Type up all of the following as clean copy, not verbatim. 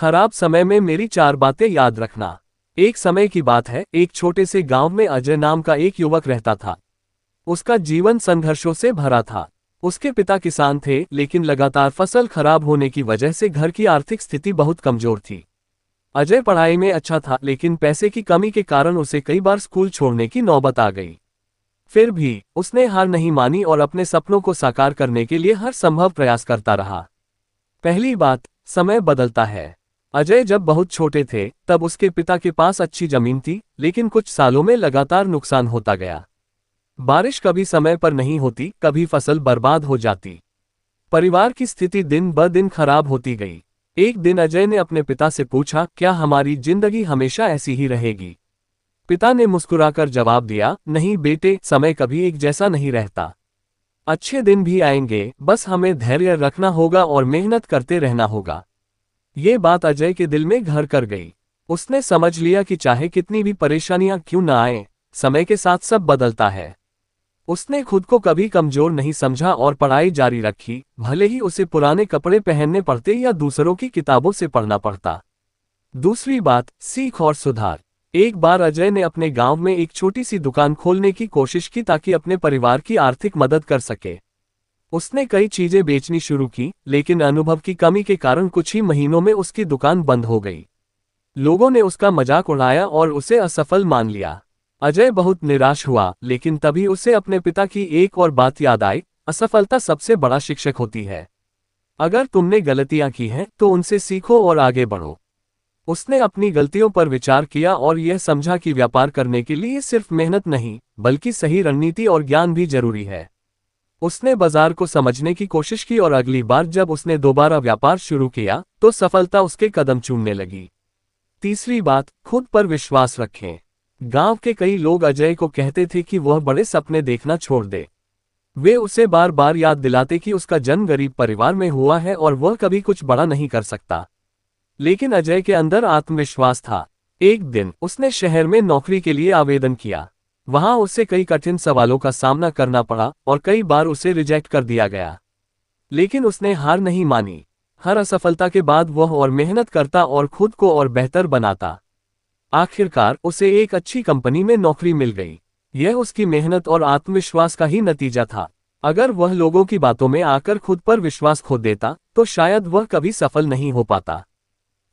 खराब समय में मेरी 4 बातें याद रखना। एक समय की बात है, एक छोटे से गांव में अजय नाम का एक युवक रहता था। उसका जीवन संघर्षों से भरा था। उसके पिता किसान थे, लेकिन लगातार फसल खराब होने की वजह से घर की आर्थिक स्थिति बहुत कमजोर थी। अजय पढ़ाई में अच्छा था, लेकिन पैसे की कमी के कारण उसे कई बार स्कूल छोड़ने की नौबत आ गई। फिर भी उसने हार नहीं मानी और अपने सपनों को साकार करने के लिए हर संभव प्रयास करता रहा। पहली बात, समय बदलता है। अजय जब बहुत छोटे थे तब उसके पिता के पास अच्छी जमीन थी, लेकिन कुछ सालों में लगातार नुकसान होता गया। बारिश कभी समय पर नहीं होती, कभी फसल बर्बाद हो जाती। परिवार की स्थिति दिन ब दिन खराब होती गई। एक दिन अजय ने अपने पिता से पूछा, क्या हमारी जिंदगी हमेशा ऐसी ही रहेगी? पिता ने मुस्कुराकर जवाब दिया, नहीं बेटे, समय कभी एक जैसा नहीं रहता। अच्छे दिन भी आएंगे, बस हमें धैर्य रखना होगा और मेहनत करते रहना होगा। ये बात अजय के दिल में घर कर गई। उसने समझ लिया कि चाहे कितनी भी परेशानियां क्यों न आए, समय के साथ सब बदलता है। उसने खुद को कभी कमजोर नहीं समझा और पढ़ाई जारी रखी, भले ही उसे पुराने कपड़े पहनने पड़ते या दूसरों की किताबों से पढ़ना पड़ता। दूसरी बात, सीख और सुधार। एक बार अजय ने अपने गांव में एक छोटी सी दुकान खोलने की कोशिश की ताकि अपने परिवार की आर्थिक मदद कर सके। उसने कई चीजें बेचनी शुरू की, लेकिन अनुभव की कमी के कारण कुछ ही महीनों में उसकी दुकान बंद हो गई। लोगों ने उसका मजाक उड़ाया और उसे असफल मान लिया। अजय बहुत निराश हुआ, लेकिन तभी उसे अपने पिता की एक और बात याद आई, असफलता सबसे बड़ा शिक्षक होती है। अगर तुमने गलतियां की हैं, तो उनसे सीखो और आगे बढ़ो। उसने अपनी गलतियों पर विचार किया और यह समझा कि व्यापार करने के लिए सिर्फ मेहनत नहीं, बल्कि सही रणनीति और ज्ञान भी जरूरी है। उसने बाजार को समझने की कोशिश की और अगली बार जब उसने दोबारा व्यापार शुरू किया, तो सफलता उसके कदम चूमने लगी। तीसरी बात, खुद पर विश्वास रखें। गांव के कई लोग अजय को कहते थे कि वह बड़े सपने देखना छोड़ दे। वे उसे बार बार याद दिलाते कि उसका जन्म गरीब परिवार में हुआ है और वह कभी कुछ बड़ा नहीं कर सकता। लेकिन अजय के अंदर आत्मविश्वास था। एक दिन उसने शहर में नौकरी के लिए आवेदन किया। वहां उसे कई कठिन सवालों का सामना करना पड़ा और कई बार उसे रिजेक्ट कर दिया गया। लेकिन उसने हार नहीं मानी। हर असफलता के बाद वह और मेहनत करता और खुद को और बेहतर बनाता। आखिरकार उसे एक अच्छी कंपनी में नौकरी मिल गई। यह उसकी मेहनत और आत्मविश्वास का ही नतीजा था। अगर वह लोगों की बातों में आकर खुद पर विश्वास खो देता, तो शायद वह कभी सफल नहीं हो पाता।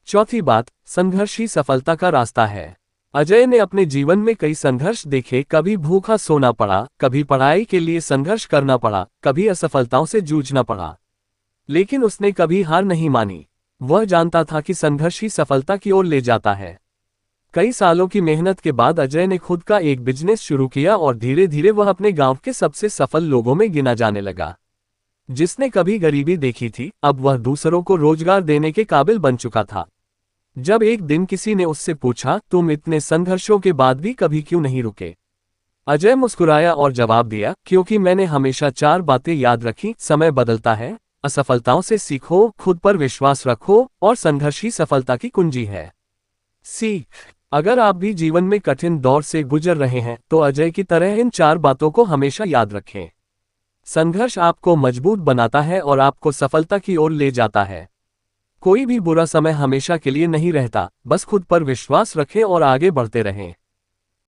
चौथी बात, संघर्ष ही सफलता का रास्ता है। अजय ने अपने जीवन में कई संघर्ष देखे। कभी भूखा सोना पड़ा, कभी पढ़ाई के लिए संघर्ष करना पड़ा, कभी असफलताओं से जूझना पड़ा। लेकिन उसने कभी हार नहीं मानी। वह जानता था कि संघर्ष ही सफलता की ओर ले जाता है। कई सालों की मेहनत के बाद अजय ने खुद का एक बिजनेस शुरू किया और धीरे धीरे वह अपने गांव के सबसे सफल लोगों में गिना जाने लगा। जिसने कभी गरीबी देखी थी, अब वह दूसरों को रोजगार देने के काबिल बन चुका था। जब एक दिन किसी ने उससे पूछा, तुम इतने संघर्षों के बाद भी कभी क्यों नहीं रुके? अजय मुस्कुराया और जवाब दिया, क्योंकि मैंने हमेशा 4 बातें याद रखी। समय बदलता है, असफलताओं से सीखो, खुद पर विश्वास रखो और संघर्ष ही सफलता की कुंजी है। सीख। अगर आप भी जीवन में कठिन दौर से गुजर रहे हैं, तो अजय की तरह इन 4 बातों को हमेशा याद रखें। संघर्ष आपको मजबूत बनाता है और आपको सफलता की ओर ले जाता है। कोई भी बुरा समय हमेशा के लिए नहीं रहता, बस खुद पर विश्वास रखें और आगे बढ़ते रहें।